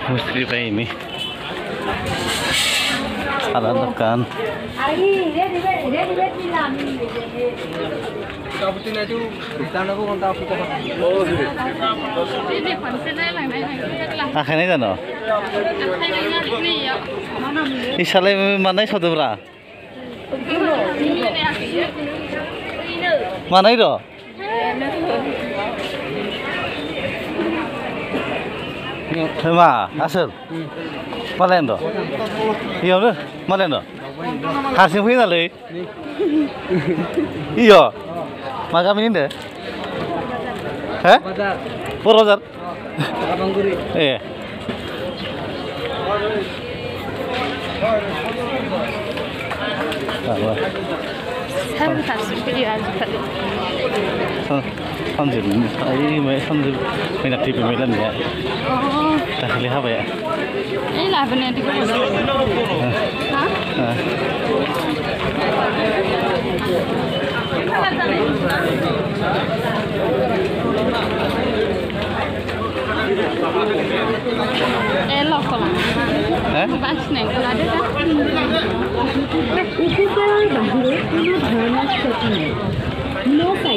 Mesti pa ini. Ada dukaan. Akhirnya kan no? Isalai mana itu bra? Mana itu? Ma, asal. Mana itu? Iya tu, mana itu? Hasil punya lagi. Iya. Makan ini deh. Hah? Purwazar. Iya. Saya tak suka dia tadi. Sambil ini, sambil minat TV Milan ya. Oh. Tak lihat apa ya? Ini lah benar di mana? Hah? Elok lah. Bas nih, kalau ada tak?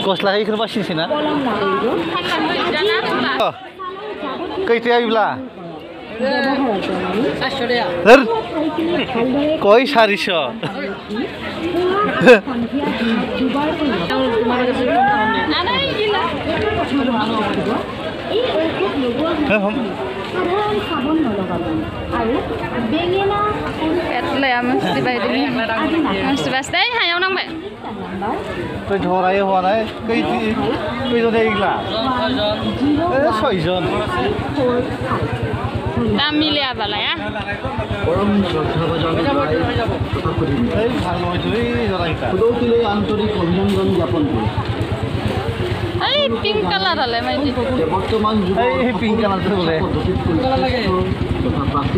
Kos lagi kerja sini sih na? Kayak bila? Her, koi sarisho. Ada ini lah. Lah mesti bayar ini. Mesti pasti hayang nang bay. Tôi thò này hoa này cây tôi đây là sỏi giòn. Tam milia bala ya. Đấy hàng loại chuối rồi cả. আন্তরিক অভিনন্দন জ্ঞাপন করি এই pink colour হলে মাইজি বর্তমান এই pink colour তো বলে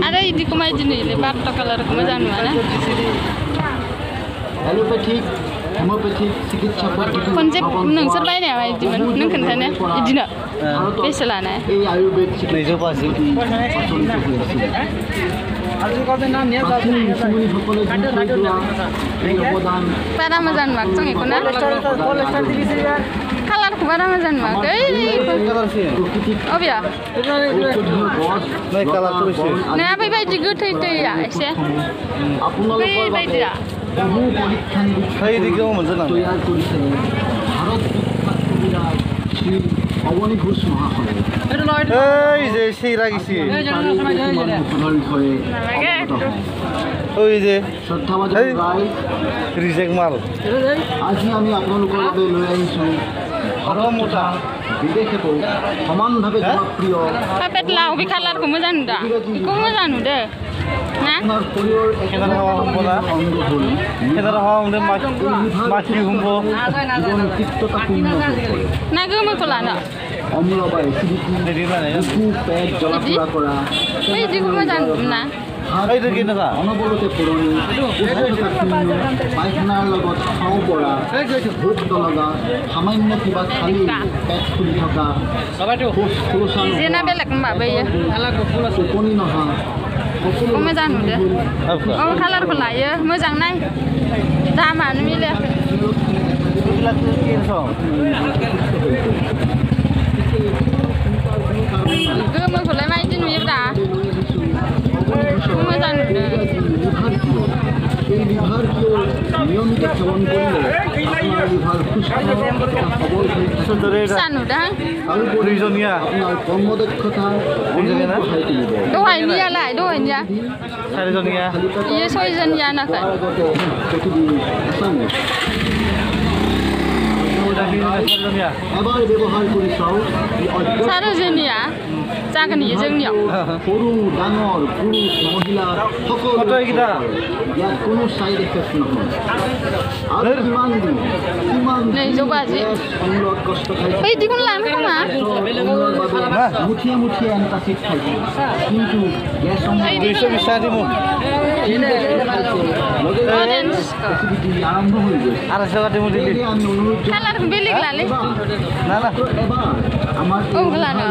আরে ইদি কমাই জিনিলে বাট্টা কালার কমে জানো না অ্যালোপ্যাথিক হোমিওপ্যাথিক চিকিৎসা পদ্ধতি কোনজে নोंसोर बायनाया माइदिमोन नों खोन्थानो इदिनो बेसे लानाय এই আয়ুর্বেদ চিকিৎসা 250 Para mojan mak cong iku na kalar ku para mojan mak obya Naik kalah terus sih. nah apa bayi geuthै thै ya एसे बै बायदिया বহু পরীক্ষা Saya di kamu mana nang? তৈয়ার করেছেন ভারত বিখ্যাত কবিরাজ শ্রী অবনী ঘোষ মহাশয় এই যে সেই লাগিছি ওই যে শ্রদ্ধাভাজন রায় রিজেক্ট মাল আজি আমি আপোনালোকৰ বাবে লৈ আহিছোঁ ভাৰত মোটা বিদেশতো সমানভাৱে জনপ্ৰিয় papet lau bi kalar ku mojan da iku mojan udah nah আপোনাৰ শৰীৰৰ কেদাৰ হাওয়া হুম্বো না অংগ হ'ল কেদাৰ হাওয়া হুম্বো মাছি হুম্বো জীৱন তিক্ততাপূৰ্ণ হৈ পৰে na gemu ku lana অম্ল বা এচিডিটি jadi mana ya? বুকু পেট জ্বলা-পোৰা কৰা बै iku mojan na Itu gimana? অনবৰতে পুৰণি পায়খানাৰ লগত খাওঁ পৰা ভোক নলগা সামান্য কিবা খালি পেট ফুলি থকা izina belek mbak बै টোপনি নহা ku mojan udah oh kalar ku layo mojan nai daman milayakhai gemu ku lai maidin wi da ku mojan udah এই লিভারকে নিয়মিত সেবন করলে আপনার লিভার সুস্থ সবল হয়ে Sudah san udah তাৰোপৰি Rizonnya. আপোনাৰ কৰ্মদক্ষতা Rizonnya বঢ়াই তুলিব dohai nia lai dohai nia Sarizonnya. iya soizen ya na kai আগতে পৃথিৱীৰ আছামে Udah di Sarizonnya. এবাৰ ব্যৱহাৰ কৰি চাওক এই অদ্ভুত sarojenia jagan iya जोंनियाव সৰু ডাঙৰ পুৰুষ মহিলা সকলো কত এইকেইটা? ইয়াত কোনো সাইড এফেক্ট নহয় আৰু কিমান Nih, coba sih. সংগ্ৰহ কষ্ট খাইছে बै dikun lama koma মুঠিয়ে মুঠিয়ে এন্টাচিড খাইছে কিন্তু gas Bisa bisa dimu. Acidity আৰম্ভ হৈ গৈছে Ada sewa dimu di. সেয়েহে আমি অনুৰোধ kalar belik lali এবাৰ আমাৰ oh kelana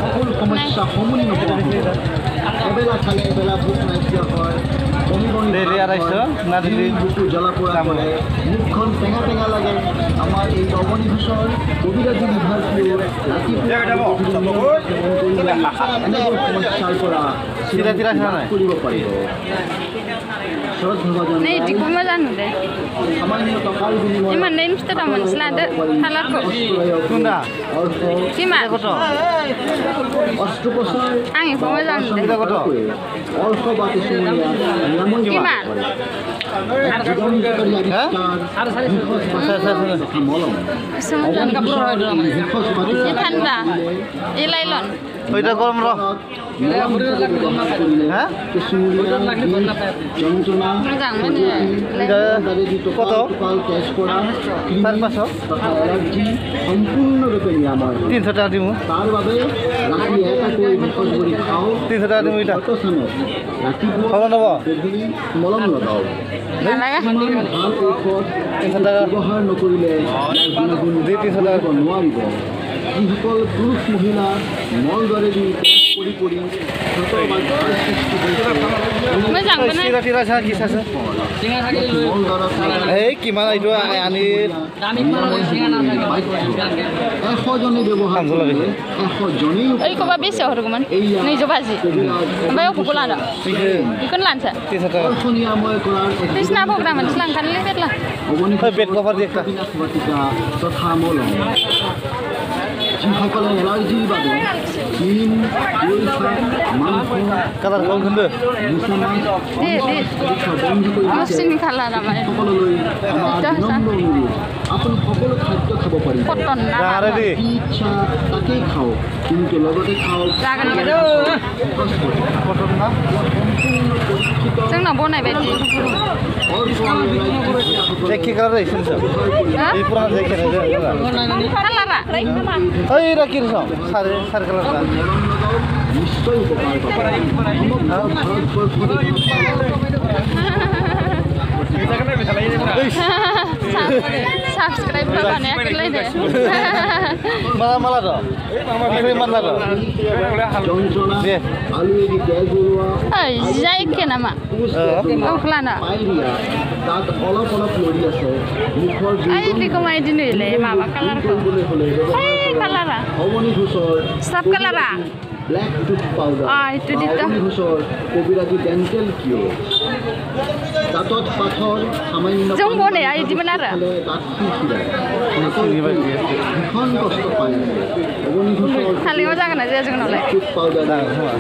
সকলো সমস্যা সমনি নোপোৱা এবেলা খালে এবেলা ভোক নাইকিয়া হয় Daily আড়াইশো না daily বুকু জ্বলা পোৰা কৰে মুখখন টেঙা টেঙা লাগে আমাৰ এই অৱনী ঘোষৰ কবিৰাজী বিভাগীয় এনেবোৰ সমস্যাৰ পৰা কৰিব পাৰিব Nih, di rumah sana deh. Iman deh, mesti taman selada halarku. Tunda. Gimana? Koto. Angin rumah sana deh. Kita koto. Gimana? Semua Tanda. Ilailon. Oita গরম র হ্যাঁ কত 400 সম্পূর্ণরূপে নিরাময় 300 টাকা দিমু তার বাবে রাতি একাকৈ মুখত ভৰি খাও 300 টাকা দিমু এটা ৰাতিপুৱা খাব নব মলম লগাও ভাল ঔষধ 300 টাকা ব্যৱহাৰ নকৰিলে 300 টাকা নোৱাৰিব যিসকল পুৰুষ মহিলা মলদ্বাৰেদি তেজ পৰি পৰি এই কিমান এইটো আনি 100জনে ব্যৱহাৰ কৰিলে 100জনেই Oi, kok babes ya orang Nih coba sih. Mbak aku pulang dah. Ikut lancar. 300 টাকা নিরাময় কৰাৰ Terus kenapa programan selangkan lihat lah. Bed cover দিয়ে একটা তথা মলম যিসকলে এলাৰ্জিৰ বাবে ডিম মাংস কালাৰ কম কিন্তু বন্ধ কৰি Musim kalah namanya. সকললৈ আমাৰ বিনম্ৰ অনুৰোধ আপুনি সকলো খাদ্য খাব পাৰিব Koton lah. ডাঙৰে দি কি ইচ্ছা তাকেই খাওক কিন্তু লগতে খাওক Jangan gitu. কটন না Jangan bonai beti. দেখি কালার দেখছেন স্যার এই পুরান দেখে Kalah lah. ওই রাখির সব সারে সার কালারটা নিশ্চয় উপকাৰ পাব Subscribe lah kan ya kelai deh. মালা মালা তো এই মালা তো যন্ত্ৰণা দে আলুৱেদি তেজ ওলোৱা Ay, jai ke nama? Oh, kelana. পাইৰিয়া তাত অলপ অলপ লৰি আছে মুখৰ Ay, di kumai di nile, mama kalar ko. কৰিবলৈ হ'লে Ay, kalara. অৱনী ঘোষৰ Stop kalara. Black tooth powder itu di to. Abani ঘোষৰ কবিৰাজী ডেণ্টেল কিয়ৰ দাঁতত পাথৰ সামান্য Jong bonai ay di mana ra? খালে দাঁত শিৰশিৰাই ভীষণ কষ্ট পায় অৱনী ঘোষৰ Kali mo jangan aja jangan oleh. Tooth powder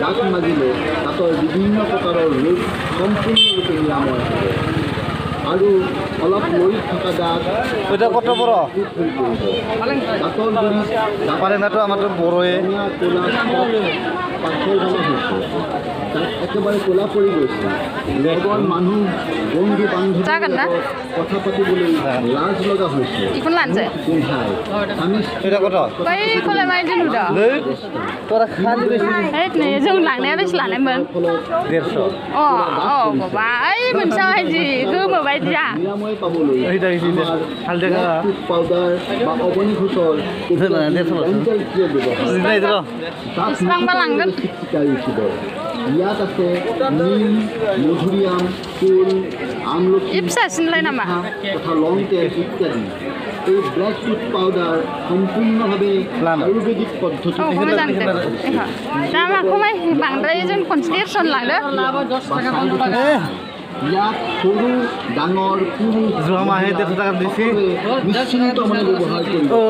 দাঁত মাজিলে দাঁতৰ বিভিন্ন প্ৰকাৰৰ ৰোগ সম্পূৰ্ণৰূপে নিৰাময় হ'ব আৰু অলপ লৰি থকা দাঁত ওইটা কত বড় দাঁতৰ গুৰিত পাৰে না তো আমাৰ তো বড়য়ে ধুনীয়া ক'লা পাথৰ জমা হৈছে তাত একেবাৰে ক'লা পৰি গৈছে লগৰ মানুহ বন্ধু বান্ধৱীৰ Jangan lah. কথা পাতিবলৈ লাজ লগা হৈছে Ikut lancar. গোন্ধাই আমি এটা কত Baik, kalau main di luda. লই তোরা খালি বেশি Eh, nih, jong lang nih, habis lah nih, bang. 150 Oh, bapak, ay, mencah aja, gue mau baca. নিৰাময় পাবলৈ এইটা বেশি দে হালদে কাকা টুথ পাউডাৰ বা অৱনী ঘোষৰ ডেণ্টেল কিয়ৰ ব্যৱহাৰ নাই দিলো Isbang balanggan. চিকিৎসাই উঠিব ইয়াত আছে নিম মধুৰিআম কুল আমলখি Ipsa sinilay nama. তথা লং তেজ ইত্যাদি এই ব্লেক টুথ পাউডার সম্পূৰ্ণভাৱে আয়ুৰ্বেদিক পদ্ধতি Oh, kami jangan deh. Nama aku mah bangdra izin konstitusi lang deh. ইয়াত সৰু ডাঙৰ পুৰুষ যোৱা মাহে 150 টাকা দিছি নিশ্চিন্ত মনে ব্যৱহাৰ কৰিব ও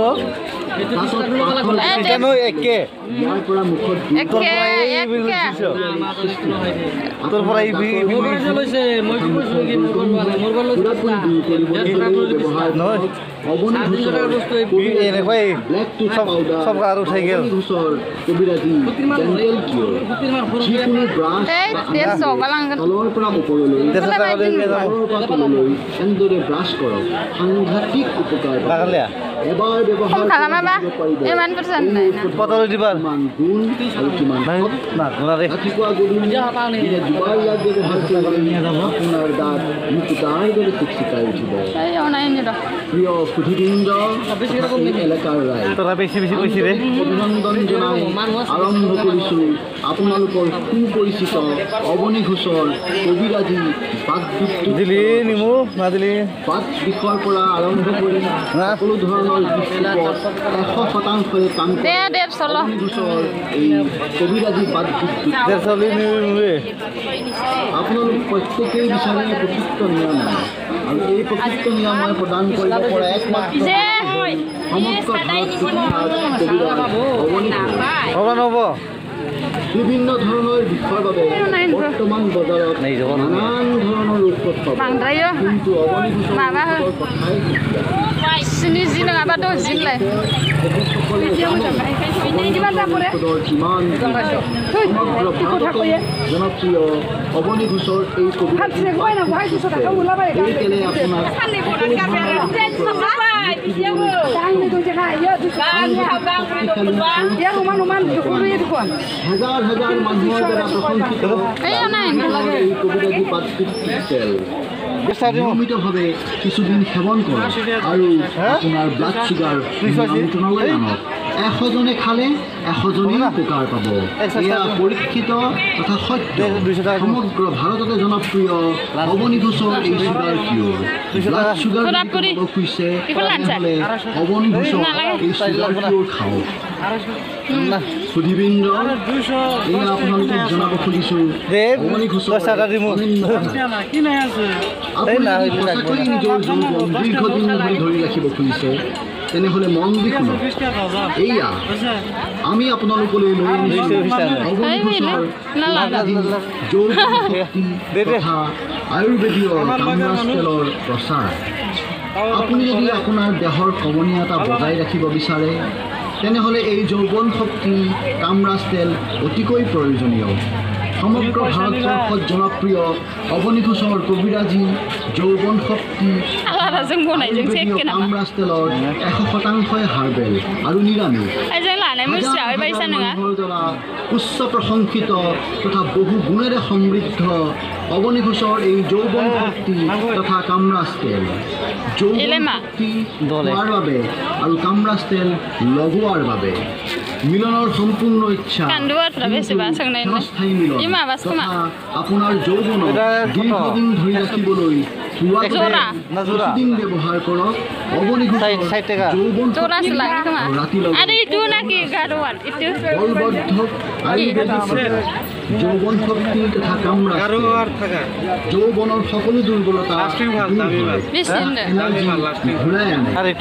দাঁতত পাথৰ কেন একে ইয়াৰ পৰা মুখত Eke, eke. তোৰ পৰে এই নহয় অৱনী এনেকৈ ব্লেক টুথ পাউডাৰ সব আৰু উঠাই গেল ঘোষৰ কবিৰাজী ডেণ্টেল কিয়ৰ যিকোনো brush Eh, dia so balanggan. তলৰ পৰা ওপৰলৈ 150 টাকা লৈ যাব ওপৰৰ পৰা তললৈ এনেদৰে ব্ৰাছ কৰক সাংঘাতিক উপকাৰ পাব। লাগালিয়া এবাৰ ব্যৱহাৰ Kung kalama ba? Iman persen na yun. কত লৈ দিবাৰ কিমান গুণ আৰু কিমান নাই না গোলাৰে ৰাতিপুৱা গধূলি দিনে দুবাৰ ইয়াক ব্যৱহাৰ কৰিলে আপোনাৰ দাঁত মুকুতাৰ দৰে চিকচিকাই উঠিব Ay, ako na yun yun. প্ৰিয় সুধীবৃন্দ এলেকাৰ ৰাইজ তোৰা বেশি বেশি কইছি ৰে অভিনন্দন জনাই আৰম্ভ কৰিছোঁ আপোনালোকৰ সুপৰিচিত অৱনী ঘোষৰ কবিৰাজী বাকবিদ্যুৎ দিলি নিমু না দিলি পাঁচ বিষয়ৰ পৰা আৰম্ভ কৰি সকলো ধৰণৰ দৃষ্টিপথ 100% কাম কৰে অৱনী ঘোষৰ এই কবিৰাজী বাকবিদ্যুৎ 150 নিমু আপোনালোক প্ৰত্যেকেই বিচাৰে প্ৰকৃত নিয়ম আৰু এই প্ৰকৃত নিয়মে প্ৰদান কৰিব পৰা একমাত্ৰ সমগ্ৰ ভাৰত অৱনী হবা নব বিভিন্ন ধৰণৰ বিষয়ৰ বাবে বৰ্তমান বজাৰত নানান ধৰণৰ ঔষধ বাংদ্ৰায়ো কিন্তু অৱনী মাবা কথাই স্নিজি নগাবা তো জিলে কিমান সমগ্ৰ ভাৰতত জনপ্ৰিয় অৱনী ঘোষৰ এই কবিতা এইকাৰণে আপোনাক হাজাৰ হাজাৰ মানুহৰ দ্বাৰা প্ৰশংসিত এই কবিতাটি পাতৃত্বেল নিয়মিতভাৱে কিছুদিন সেৱন কৰক আৰু আপোনাৰ ব্লাড চুগাৰ নিয়ন্ত্ৰণলৈ আনক 100 জনে খালে 100 জনেই উপকাৰ পাব এয়া পৰীক্ষিত তথা সত্য সমগ্ৰ ভাৰততে জনপ্ৰিয় অৱনী ঘোষৰ এই চুগাৰ কিয়ৰ ব্লাড চুগাৰ খুজিছে তেনেহ'লে অৱনী ঘোষৰ এই চুগাৰ কিয়ৰ খাওক সুধীবৃন্দ এয়া আপোনালোকক জনাব খুজিছোঁ অৱনী ঘোষৰ সঁচাকৈ নিজৰ যৌৱন দীৰ্ঘদিন ধৰি ৰাখিব খুজিছে তেনেহ'লে মন দি শুনক এয়া আমি আপোনালোকলৈ লৈ আনিছোঁ অৱনী ঘোষৰ যৌৱন শক্তি তথা আয়ুৰ্বেদীয় কামৰাজ তেলৰ প্ৰচাৰ আপুনি যদি আপোনাৰ দেহৰ কমনীয়তা বজাই ৰাখিব বিচাৰে তেনেহ'লে এই যৌৱন শক্তি কামৰাজ তেল অতিকৈ প্ৰয়োজনীয় সমগ্ৰ ভাৰতবৰ্ষত জনপ্ৰিয় অৱনী ঘোষৰ কবিৰাজী যৌৱন শক্তি কামৰাজ তেলৰ 100% হাৰ্বেল আৰু নিৰামিষ উচ্চ প্ৰশংসিত তথা বহু গুণেৰে সমৃদ্ধ অৱনী ঘোষৰ এই যৌৱন শক্তি তথা কামৰাজ তেল যৌৱন শক্তি খোৱাৰ বাবে আৰু কামৰাজ তেল লগোৱাৰ বাবে মিলনৰ সম্পূৰ্ণ ইচ্ছা স্থায়ী মিলন তথা আপোনাৰ যৌৱন দীৰ্ঘদিন ধৰি ৰাখিবলৈ প্ৰতিদিন ব্যৱহাৰ কৰক অৱনী ঘোষৰ যৌৱন ৰাতি বলবদ্ধক আয়ুৰ্বেদিক যৌৱন শক্তি তথা কামৰাজ যৌৱনৰ সকলো দুৰ্বলতা এনাৰ্জি ঘূৰাই আনে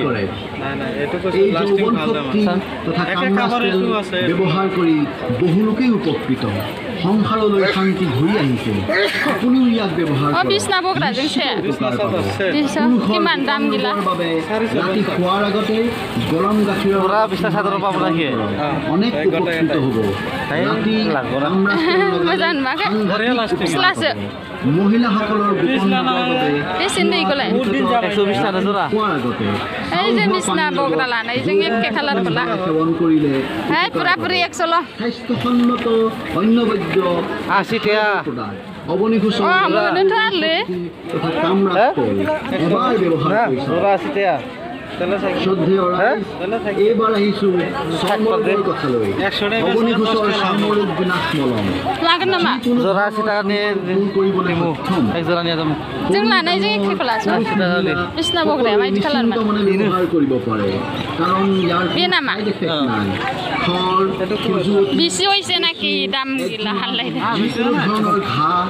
কৰে এই যৌৱন শক্তি তথা কামৰাজ তেল ব্যৱহাৰ কৰি বহু লোকেই উপকৃত সংসাৰলৈ শান্তি ঘূৰি আহিছে আপুনিও ইয়াক ব্যৱহাৰ ৰাতি খোৱাৰ আগতে গৰম গাখীৰৰ অনেক উপকৃত হ'ব ৰাতি মহিলাসকলৰ খোৱাৰ আগতে সেৱন কৰিলে স্বাস্থ্যসন্মত অন্নবদ্য অৱনী ঘোষৰ তথা কামৰাজ তেল এবাৰ ব্যৱহাৰ কৰিছে শ্ৰদ্ধেয় এইবাৰ আহিছোঁ চৰ্মৰোগৰ কথালৈ অৱনী ঘোষৰ চৰ্মৰোগ বিনাশ মলম কৰিবলৈ সক্ষম ব্যৱহাৰ কৰিব পাৰে কাৰণ ইয়াৰ ছাইড এফেক্ট নাই খৰ যিকোনো ধৰণৰ ঘাঁ